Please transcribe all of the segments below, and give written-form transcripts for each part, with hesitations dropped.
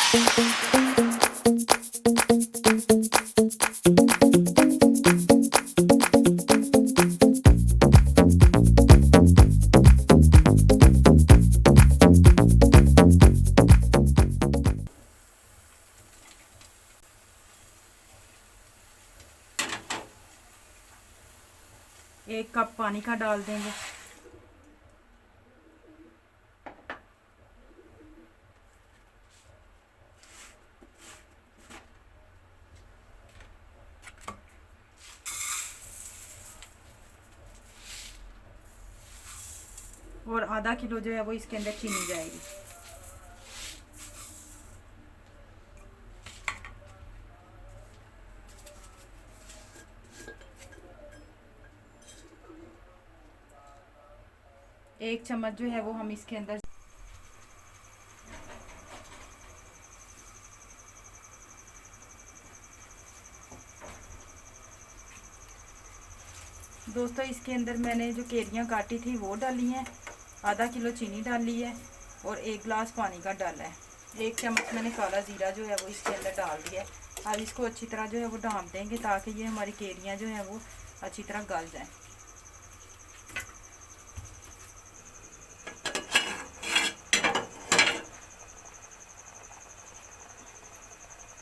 एक कप पानी का डाल देंगे। और आधा किलो जो है वो इसके अंदर चीनी जाएगी। एक चम्मच जो है वो हम इसके अंदर दोस्तों इसके अंदर मैंने जो केरियां काटी थी वो डाली हैं, आधा किलो चीनी डाली है और एक गिलास पानी का डाला है। एक चम्मच मैंने काला ज़ीरा जो है वो इसके अंदर डाल दिया है। अब इसको अच्छी तरह जो है वो ढाँप देंगे ताकि ये हमारी केरियां जो है वो अच्छी तरह गल जाएं।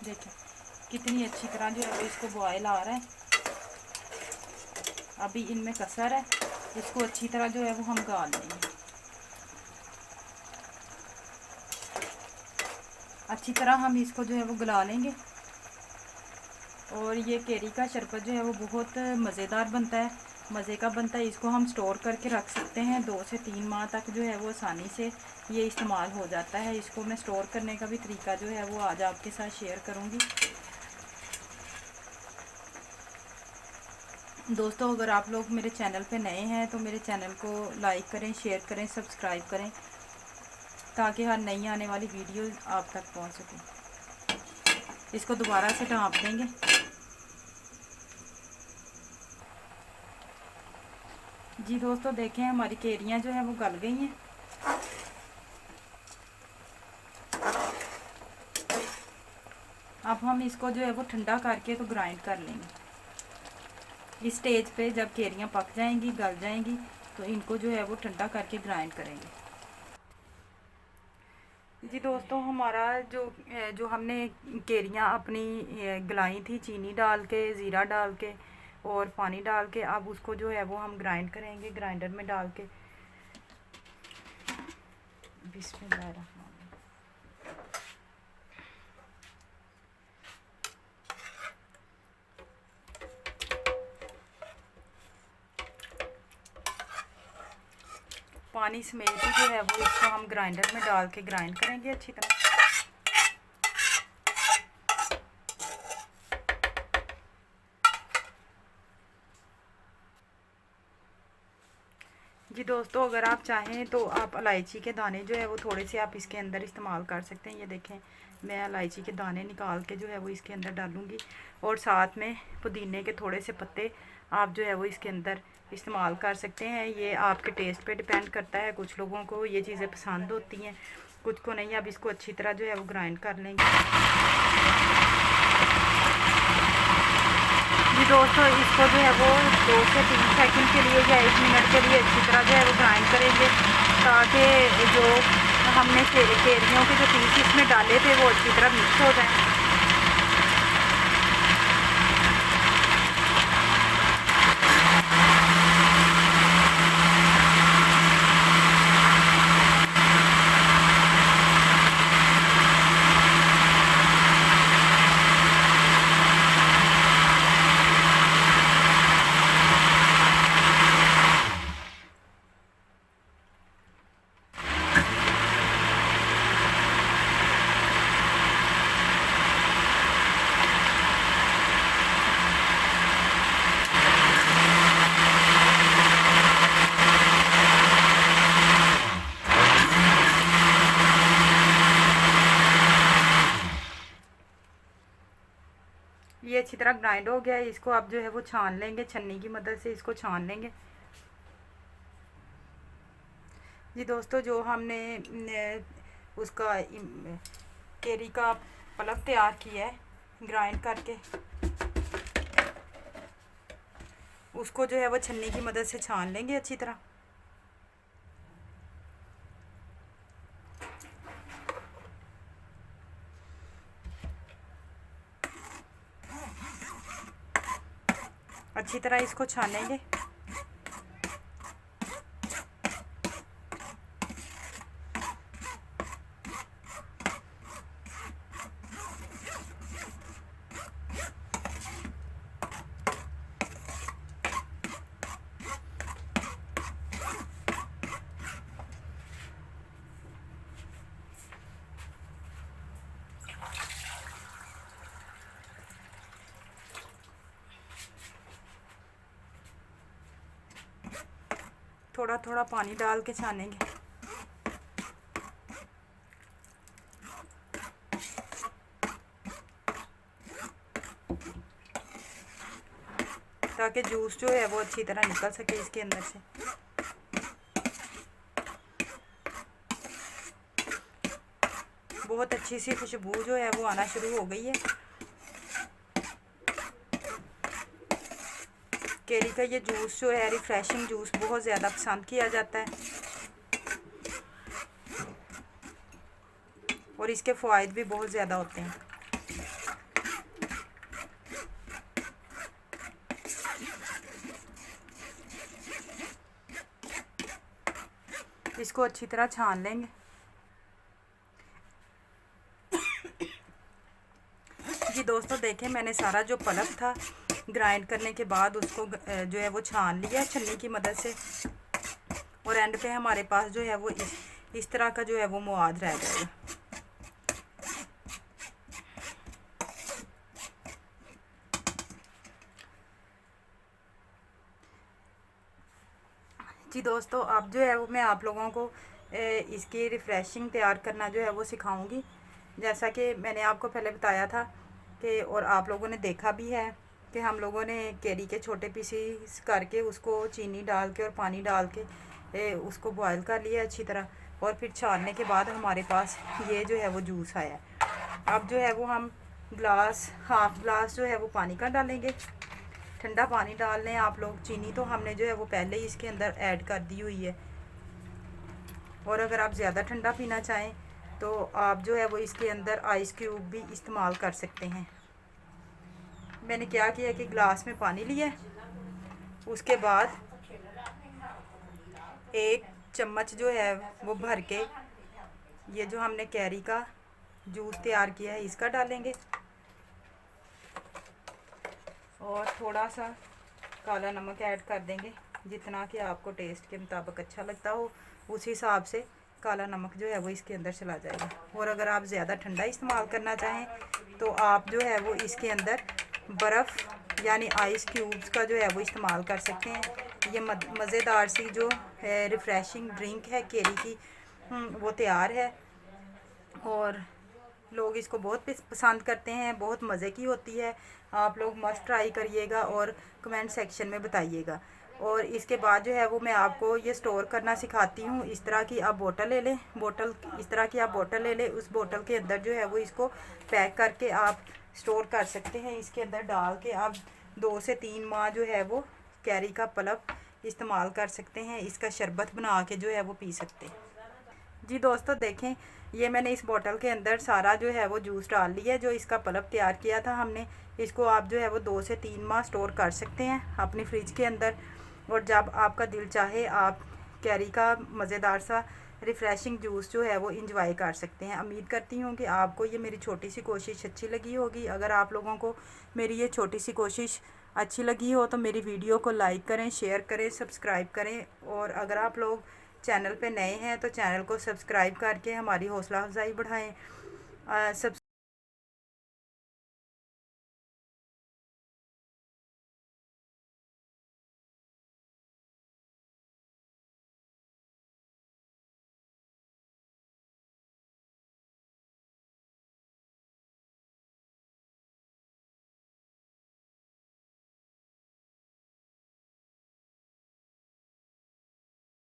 देखिए कितनी अच्छी तरह जो है वो इसको बॉयल आ रहा है। अभी इनमें कसर है, इसको अच्छी तरह जो है वो हम गाल लेंगे। अच्छी तरह हम इसको जो है वो गला लेंगे। और ये केरी का शरबत जो है वो बहुत मज़ेदार बनता है, मज़े का बनता है। इसको हम स्टोर करके रख सकते हैं 2 से 3 माह तक जो है वो आसानी से ये इस्तेमाल हो जाता है। इसको मैं स्टोर करने का भी तरीका जो है वो आज आपके साथ शेयर करूँगी। दोस्तों अगर आप लोग मेरे चैनल पे नए हैं तो मेरे चैनल को लाइक करें, शेयर करें, सब्सक्राइब करें ताकि हर नई आने वाली वीडियो आप तक पहुंच सके। इसको दोबारा से ढाँप देंगे। जी दोस्तों देखें हमारी केरियां जो है वो गल गई हैं। अब हम इसको जो है वो ठंडा करके तो ग्राइंड कर लेंगे। इस स्टेज पे जब केरियां पक जाएंगी, गल जाएंगी, तो इनको जो है वो ठंडा करके ग्राइंड करेंगे। जी दोस्तों हमारा जो हमने केरियां अपनी गलाई थी चीनी डाल के, ज़ीरा डाल के और पानी डाल के, अब उसको जो है वो हम ग्राइंड करेंगे ग्राइंडर में डाल के। बिस्मिल्लाह। पानी समेत ही जो है वो इसको हम ग्राइंडर में डाल के ग्राइंड करेंगे अच्छी तरह। जी दोस्तों अगर आप चाहें तो आप इलायची के दाने जो है वो थोड़े से आप इसके अंदर इस्तेमाल कर सकते हैं। ये देखें मैं इलायची के दाने निकाल के जो है वो इसके अंदर डालूँगी और साथ में पुदीने के थोड़े से पत्ते आप जो है वो इसके अंदर इस्तेमाल कर सकते हैं। ये आपके टेस्ट पे डिपेंड करता है, कुछ लोगों को ये चीज़ें पसंद होती हैं, कुछ को नहीं। अब इसको अच्छी तरह जो है वो ग्राइंड कर लेंगे। जी दोस्तों इसको जो है वो 2 से 3 सेकंड के लिए या 1 मिनट के लिए अच्छी तरह जो है वो ग्राइंड करेंगे ताकि जो हमने केरियों के जो पीस इसमें डाले थे वो अच्छी तरह मिक्स हो जाएं। ये अच्छी तरह ग्राइंड हो गया है। इसको आप जो है वो छान लेंगे, छन्नी की मदद से इसको छान लेंगे। जी दोस्तों जो हमने उसका केरी का पल्प तैयार किया है ग्राइंड करके, उसको जो है वो छन्नी की मदद से छान लेंगे अच्छी तरह। अच्छी तरह इसको छानेंगे। थोड़ा थोड़ा पानी डाल के छानेंगे। ताकि जूस जो है वो अच्छी तरह निकल सके इसके अंदर से। बहुत अच्छी सी खुशबू जो है वो आना शुरू हो गई है। केरी का ये जूस जो है रिफ्रेशिंग जूस बहुत ज़्यादा पसंद किया जाता है और इसके फ़ायदे भी बहुत ज़्यादा होते हैं। इसको अच्छी तरह छान लेंगे। जी दोस्तों देखें, मैंने सारा जो पल्प था ग्राइंड करने के बाद उसको जो है वो छान लिया छन्नी की मदद से, और एंड पे हमारे पास जो है वो इस तरह का जो है वो मवाद रह जाएगा। जी दोस्तों, अब जो है वो मैं आप लोगों को इसकी रिफ़्रेशिंग तैयार करना जो है वो सिखाऊंगी। जैसा कि मैंने आपको पहले बताया था कि, और आप लोगों ने देखा भी है कि हम लोगों ने केरी के छोटे पीसीस करके उसको चीनी डाल के और पानी डाल के उसको बॉयल कर लिया अच्छी तरह, और फिर छानने के बाद हमारे पास ये जो है वो जूस आया। अब जो है वो हम हाफ़ ग्लास जो है वो पानी का डालेंगे। ठंडा पानी डाल लें आप लोग। चीनी तो हमने जो है वो पहले ही इसके अंदर ऐड कर दी हुई है, और अगर आप ज़्यादा ठंडा पीना चाहें तो आप जो है वो इसके अंदर आइस क्यूब भी इस्तेमाल कर सकते हैं। मैंने क्या किया कि ग्लास में पानी लिया, उसके बाद 1 चम्मच जो है वो भर के ये जो हमने कैरी का जूस तैयार किया है इसका डालेंगे, और थोड़ा सा काला नमक ऐड कर देंगे, जितना कि आपको टेस्ट के मुताबिक अच्छा लगता हो उस हिसाब से काला नमक जो है वो इसके अंदर चला जाएगा। और अगर आप ज़्यादा ठंडा इस्तेमाल करना चाहें तो आप जो है वो इसके अंदर बर्फ़ यानी आइस क्यूब्स का जो है वो इस्तेमाल कर सकते हैं। ये मज़ेदार सी जो है रिफ़्रेशिंग ड्रिंक है केरी की, वो तैयार है, और लोग इसको बहुत पसंद करते हैं, बहुत मज़े की होती है। आप लोग मस्ट ट्राई करिएगा और कमेंट सेक्शन में बताइएगा। और इसके बाद जो है वो मैं आपको ये स्टोर करना सिखाती हूँ। इस तरह की आप बोतल ले लें, इस तरह की आप बोतल ले लें, उस बोतल के अंदर जो है वो इसको पैक करके आप स्टोर कर सकते हैं। इसके अंदर डाल के आप 2 से 3 माह जो है वो कैरी का पल्प इस्तेमाल कर सकते हैं। इसका शरबत बना के जो है वो पी सकते हैं। जी दोस्तों देखें, ये मैंने इस बोतल के अंदर सारा जो है वो जूस डाल लिया है, जो इसका पल्प तैयार किया था हमने। इसको आप जो है वो 2 से 3 माह स्टोर कर सकते हैं अपनी फ्रिज के अंदर, और जब आपका दिल चाहे आप कैरी का मज़ेदार सा रिफ़्रेशिंग जूस जो है वो इंजॉय कर सकते हैं। उम्मीद करती हूँ कि आपको ये मेरी छोटी सी कोशिश अच्छी लगी होगी। अगर आप लोगों को मेरी ये छोटी सी कोशिश अच्छी लगी हो तो मेरी वीडियो को लाइक करें, शेयर करें, सब्सक्राइब करें, और अगर आप लोग चैनल पे नए हैं तो चैनल को सब्सक्राइब करके हमारी हौसला अफजाई बढ़ाएं।